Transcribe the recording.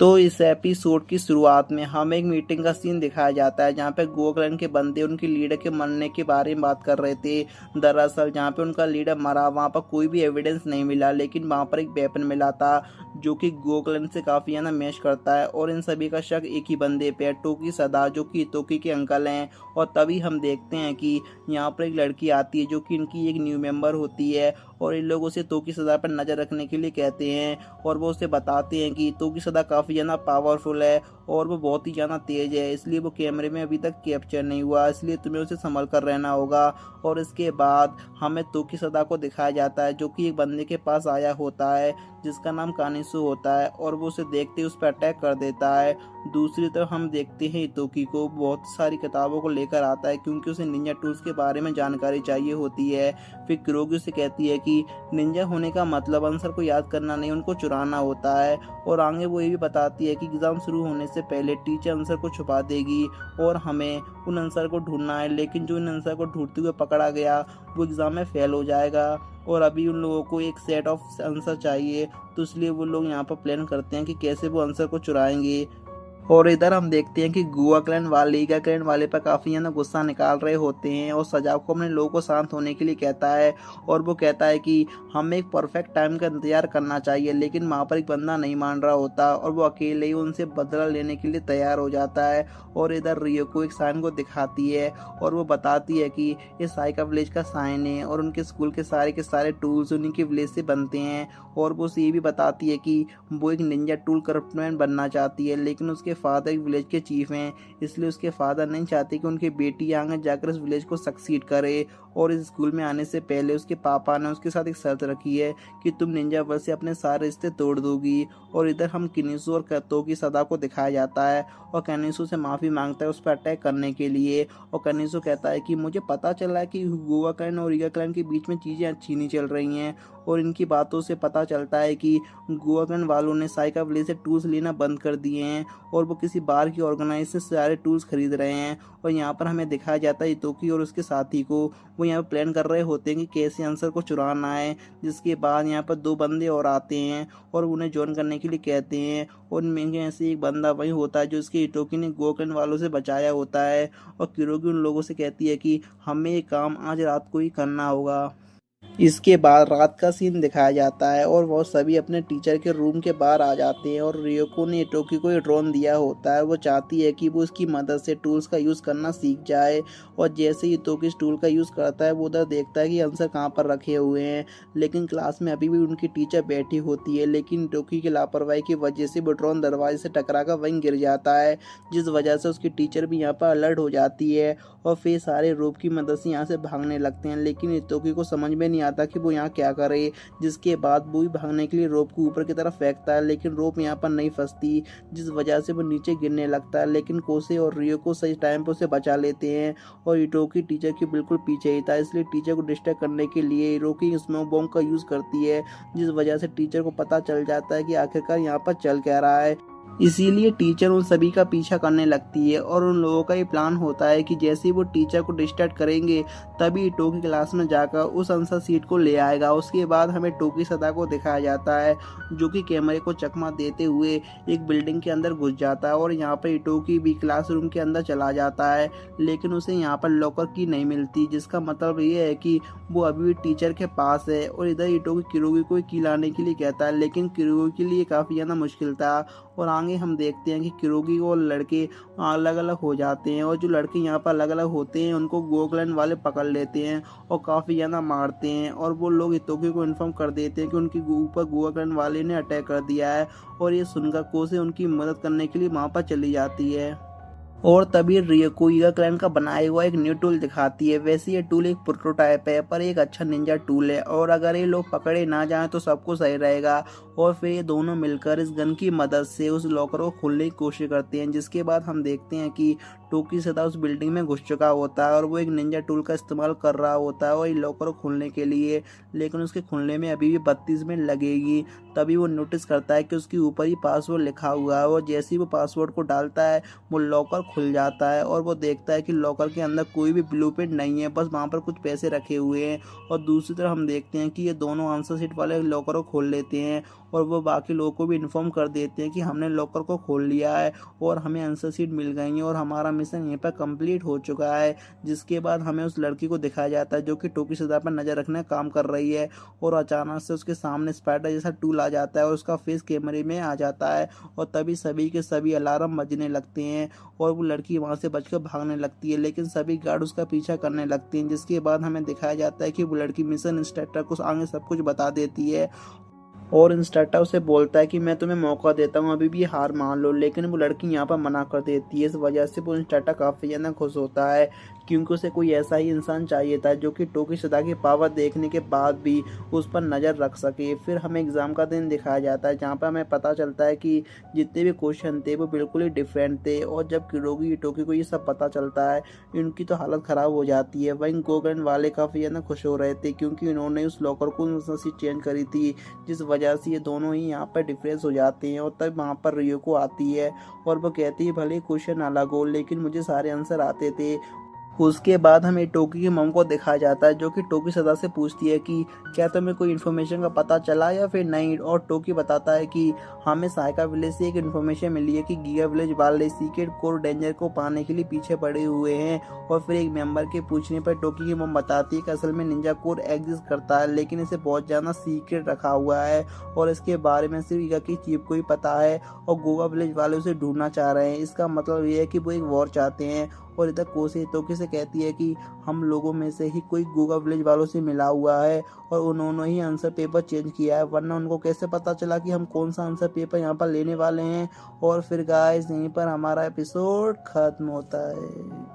तो इस एपिसोड की शुरुआत में हमें एक मीटिंग का सीन दिखाया जाता है जहाँ पे गोकर्ण के बंदे उनके लीडर के मरने के बारे में बात कर रहे थे। दरअसल जहाँ पे उनका लीडर मरा वहाँ पर कोई भी एविडेंस नहीं मिला, लेकिन वहाँ पर एक वेपन मिला था जो कि गोकर्ण से काफ़ी ज़्यादा मैच करता है। और इन सभी का शक एक ही बंदे पे है, टोकी सदा, जो कि टोकी के अंकल हैं। और तभी हम देखते हैं कि यहाँ पर एक लड़की आती है जो कि इनकी एक न्यू मेंबर होती है और इन लोगों से टोकी सदा पर नज़र रखने के लिए कहते हैं। और वो उसे बताते हैं कि टोकी सदा काफ़ी ज़्यादा पावरफुल है और वो बहुत ही ज़्यादा तेज़ है, इसलिए वो कैमरे में अभी तक कैप्चर नहीं हुआ, इसलिए तुम्हें उसे संभल कर रहना होगा। और इसके बाद हमें टोकी सदा को दिखाया जाता है जो कि एक बंदे के पास आया होता है जिसका नाम कानिसु होता है और वो उसे देखते ही उस पर अटैक कर देता है। दूसरी तरफ हम देखते हैं टोकी को बहुत सारी किताबों को लेकर आता है क्योंकि उसे निंजा टूल्स के बारे में जानकारी चाहिए होती है। फिर किरोगी उसे कहती है कि निंजा होने का मतलब आंसर को याद करना नहीं, उनको चुराना होता है। और आगे वो ये भी बताती है कि एग्ज़ाम शुरू होने से पहले टीचर आंसर को छुपा देगी और हमें उन आंसर को ढूंढना है, लेकिन जो इन आंसर को ढूंढते हुए पकड़ा गया वो एग्ज़ाम में फेल हो जाएगा। और अभी उन लोगों को एक सेट ऑफ आंसर चाहिए, तो इसलिए वो लोग यहाँ पर प्लान करते हैं कि कैसे वो आंसर को चुराएंगे। और इधर हम देखते हैं कि गुआ क्लैन वाले ईगा क्लैन वाले पर काफ़ी ज़्यादा गुस्सा निकाल रहे होते हैं और सजाको अपने लोगों को शांत होने के लिए कहता है। और वो कहता है कि हमें एक परफेक्ट टाइम का इंतजार करना चाहिए, लेकिन वहाँ पर एक बंदा नहीं मान रहा होता और वो अकेले ही उनसे बदला लेने के लिए तैयार हो जाता है। और इधर रियो को एक साइन को दिखाती है और वो बताती है कि ये साइका विलेज का साइन है और उनके स्कूल के सारे टूल्स उन्हीं के विलेज से बनते हैं। और वो उसे ये भी बताती है कि वो एक निंजा टूल क्राफ्टमैन बनना चाहती है, लेकिन उसके फादर एक विलेज के चीफ हैं, इसलिए उसके फादर नहीं चाहते कि उनकी बेटी आगे जाकर इस विलेज को सक्सीड करे। और इस स्कूल में आने से पहले उसके पापा ने उसके साथ एक शर्त रखी है कि तुम निंजा वर्ल्ड से अपने सारे रिश्ते तोड़ दोगी। और इधर हम किनिसु और कतो की सदा को दिखाया जाता है और कनिसु से माफ़ी मांगता है उस पर अटैक करने के लिए। और कनिसु कहता है कि मुझे पता चला है कि गोवा क्लैन और ईगा क्लैन के बीच में चीज़ें अच्छी नहीं चल रही हैं और इनकी बातों से पता चलता है कि गोवा क्लैन वालों ने साइका विलेज से टूल्स लेना बंद कर दिए हैं और वो किसी बाहर की ऑर्गेनाइजेशन से सारे टूल्स खरीद रहे हैं। और यहाँ पर हमें दिखाया जाता है इतोकी और उसके साथी को, वो यहाँ पर प्लान कर रहे होते हैं कि कैसे आंसर को चुराना है। जिसके बाद यहाँ पर दो बंदे और आते हैं और उन्हें ज्वाइन करने के लिए कहते हैं और उनमें ऐसे एक बंदा वही होता है जो इसके इटोकी ने गोकन वालों से बचाया होता है। और किरोगी उन लोगों से कहती है कि हमें ये काम आज रात को ही करना होगा। इसके बाद रात का सीन दिखाया जाता है और वो सभी अपने टीचर के रूम के बाहर आ जाते हैं और रियोको ने इटोकी को ड्रोन दिया होता है। वो चाहती है कि वो उसकी मदद से टूल्स का यूज़ करना सीख जाए। और जैसे ही इटोकी इस टूल का यूज़ करता है वो उधर देखता है कि आंसर कहाँ पर रखे हुए हैं, लेकिन क्लास में अभी भी उनकी टीचर बैठी होती है। लेकिन इटोकी की लापरवाही की वजह से वो ड्रोन दरवाजे से टकरा कर वहीं गिर जाता है, जिस वजह से उसकी टीचर भी यहाँ पर अलर्ट हो जाती है और फिर सारे रोप की मदद से यहाँ से भागने लगते हैं। लेकिन इटोकी को समझ में नहीं आता कि वो यहाँ क्या करे। जिसके बाद वो भी भागने के लिए रोप को ऊपर की तरफ फेंकता है, लेकिन रोप यहाँ पर नहीं फंसती, जिस वजह से वो नीचे गिरने लगता है। लेकिन कोसे और रियो को सही टाइम पर उसे बचा लेते हैं और इटोकी टीचर के बिल्कुल पीछे ही था, इसलिए टीचर को डिस्ट्रैक्ट करने के लिए इरोकी स्मोक बॉम्ब का यूज़ करती है, जिस वजह से टीचर को पता चल जाता है कि आखिरकार यहाँ पर चल क्या रहा है। इसीलिए टीचर उन सभी का पीछा करने लगती है और उन लोगों का ये प्लान होता है कि जैसे ही वो टीचर को डिस्ट्रैक्ट करेंगे तभी टोकी क्लास में जाकर उस आंसर सीट को ले आएगा। उसके बाद हमें टोकी सदा को दिखाया जाता है जो कि कैमरे को चकमा देते हुए एक बिल्डिंग के अंदर घुस जाता है और यहाँ पर इटोकी भी क्लासरूम के अंदर चला जाता है, लेकिन उसे यहाँ पर लॉकर की नहीं मिलती, जिसका मतलब ये है कि वो अभी भी टीचर के पास है। और इधर इटोकी किरोगी को की लाने के लिए कहता है, लेकिन किरोगी के लिए काफ़ी ज़्यादा मुश्किल था। और आगे हम देखते हैं कि किरोगी और लड़के अलग अलग हो जाते हैं और जो लड़के यहाँ पर अलग अलग होते हैं उनको गोकलैंड वाले पकड़ लेते हैं और काफ़ी ज़्यादा मारते हैं। और वो लोग इतोकी को इन्फॉर्म कर देते हैं कि उनके ऊपर गोकलैंड वाले ने अटैक कर दिया है और ये सुनकर कोसे उनकी मदद करने के लिए वहाँ पर चली जाती है। और तभी रियोको ईगा क्लैन का बनाया हुआ एक न्यू टूल दिखाती है। वैसे ये टूल एक प्रोटोटाइप है पर एक अच्छा निंजा टूल है और अगर ये लोग पकड़े ना जाएं तो सबको सही रहेगा। और फिर ये दोनों मिलकर इस गन की मदद से उस लॉकर को खोलने की कोशिश करते हैं, जिसके बाद हम देखते हैं कि टोकी सदा उस बिल्डिंग में घुस चुका होता है और वो एक निंजा टूल का इस्तेमाल कर रहा होता है और ये लॉकर को खोलने के लिए, लेकिन उसके खुलने में अभी भी 32 मिनट लगेगी। तभी वो नोटिस करता है कि उसके ऊपर ही पासवर्ड लिखा हुआ है और जैसे ही वो पासवर्ड को डालता है वो लॉकर खुल जाता है और वो देखता है कि लॉकर के अंदर कोई भी ब्लूप्रिंट नहीं है, बस वहाँ पर कुछ पैसे रखे हुए हैं। और दूसरी तरफ हम देखते हैं कि ये दोनों आंसर शीट वाले लॉकर को खोल लेते हैं और वो बाकी लोगों को भी इन्फॉर्म कर देते हैं कि हमने लॉकर को खोल लिया है और हमें आंसर शीट मिल गई है और हमारा मिशन यहीं पर कंप्लीट हो चुका है। जिसके बाद हमें उस लड़की को दिखाया जाता है जो कि टोकी सदा पर नजर रखने का काम कर रही है और अचानक से उसके सामने स्पाइडर जैसा टूल आ जाता है और उसका फेस कैमरे में आ जाता है और तभी सभी के सभी अलार्म बजने लगते हैं और वो लड़की वहां से बचकर भागने लगती है, लेकिन सभी गार्ड उसका पीछा करने लगते हैं। जिसके बाद हमें दिखाया जाता है कि वो लड़की मिशन इंस्ट्रक्टर को आगे सब कुछ बता देती है और इंस्ट्रक्टर उसे बोलता है कि मैं तुम्हें मौका देता हूँ, अभी भी हार मान लो, लेकिन वो लड़की यहाँ पर मना कर देती है। इस वजह से वो इंस्ट्रक्टर काफ़ी ज़्यादा खुश होता है क्योंकि उसे कोई ऐसा ही इंसान चाहिए था जो कि टोकी सदा की पावर देखने के बाद भी उस पर नज़र रख सके। फिर हमें एग्ज़ाम का दिन दिखाया जाता है जहाँ पर हमें पता चलता है कि जितने भी क्वेश्चन थे वो बिल्कुल ही डिफरेंट थे और जब किरोगी टोकी को ये सब पता चलता है इनकी तो हालत ख़राब हो जाती है। वहीं गोगन वाले काफ़ी ज़्यादा खुश हो रहे थे क्योंकि उन्होंने उस लॉकर को उसी चेंज करी थी, जिस वजह से ये दोनों ही यहाँ पर डिफरेंस हो जाते हैं। और तब वहाँ पर रियो को आती है और वो कहती है भले क्वेश्चन अलग हो लेकिन मुझे सारे आंसर आते थे। उसके बाद हमें टोकी की मम को दिखाया जाता है जो कि टोकी सदा से पूछती है कि क्या तुम्हें कोई इन्फॉर्मेशन का पता चला या फिर नहीं, और टोकी बताता है कि हमें साइका विलेज से एक इन्फॉर्मेशन मिली है कि गीगा विलेज वाले सीक्रेट कोर डेंजर को पाने के लिए पीछे पड़े हुए हैं। और फिर एक मेंबर के पूछने पर टोकी की मम बताती है कि असल में निंजा कोर एग्जिस्ट करता है लेकिन इसे बहुत ज़्यादा सीक्रेट रखा हुआ है और इसके बारे में सिर्फ ईगा की चीफ को ही पता है और गोगा विलेज वाले उसे ढूंढना चाह रहे हैं। इसका मतलब ये है कि वो एक वॉर चाहते हैं। और इधर कोसी टोकी से कहती है कि हम लोगों में से ही कोई गोगा विलेज वालों से मिला हुआ है और उन्होंने ही आंसर पेपर चेंज किया है, वरना उनको कैसे पता चला कि हम कौन सा आंसर पेपर यहाँ पर लेने वाले हैं। और फिर गाइस यहीं पर हमारा एपिसोड खत्म होता है।